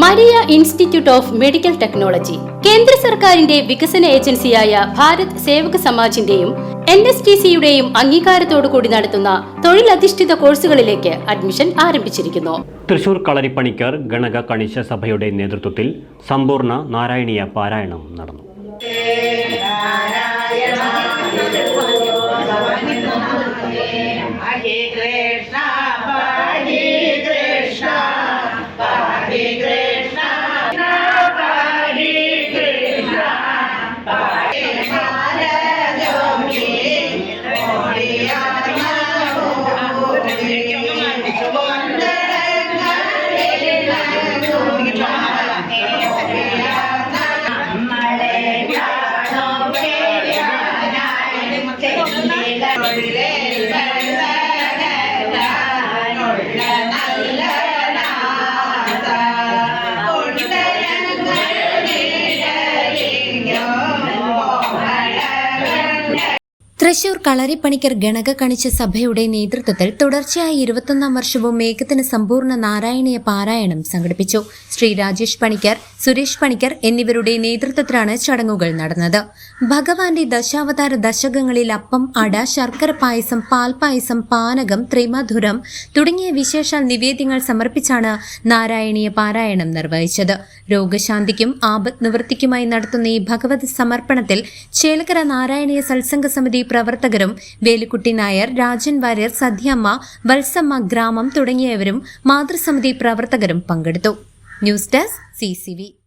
Maria institute of medical technology കേന്ദ്ര സർക്കാരിന്റെ വികസന ഏജൻസിയായ ഭാരത് സേവക് സമാജിന്റെയും NSTCയുടെയും അംഗീകാരത്തോടുകൂടി നടത്തുന്ന തൊഴിലധിഷ്ഠിത കോഴ്സുകളിലേക്ക് അഡ്മിഷൻ ആരംഭിച്ചിരിക്കുന്നു. തൃശൂർ കളരിപ്പണിക്കർ ഗണക കണിശ സഭയുടെ നേതൃത്വത്തിൽ സമ്പൂർണ്ണ നാരായണീയ പാരായണം നടന്നു. തൃശൂർ കളരിപ്പണിക്കർ ഗണക കണിച്ച സഭയുടെ നേതൃത്വത്തിൽ തുടർച്ചയായി 21ാം വർഷവും മേഘത്തിന് സമ്പൂർണ്ണ നാരായണീയ പാരായണം സംഘടിപ്പിച്ചു. ശ്രീ രാജേഷ് പണിക്കർ, സുരേഷ് പണിക്കർ എന്നിവരുടെ നേതൃത്വത്തിലാണ് ചടങ്ങുകൾ നടന്നത്. ഭഗവാന്റെ ദശാവതാര ദശകങ്ങളിൽ അപ്പം, അട, ശർക്കര പായസം, പാൽപായസം, പാനകം, ത്രിമധുരം തുടങ്ങിയ വിശേഷാൽ നിവേദ്യങ്ങൾ സമർപ്പിച്ചാണ് നാരായണീയ പാരായണം നിർവഹിച്ചത്. രോഗശാന്തിക്കും ആപത് നിവൃത്തിക്കുമായി നടത്തുന്ന ഈ ഭഗവത് സമർപ്പണത്തിൽ ചേലക്കര നാരായണീയ സത്സംഗ സമിതി പ്രവർത്തകരും വേലുക്കുട്ടി നായർ, രാജൻ വാര്യർ, സദ്യമ്മ, വത്സമ്മ ഗ്രാമം തുടങ്ങിയവരും മാതൃസമിതി പ്രവർത്തകരും പങ്കെടുത്തു. News desk CCV.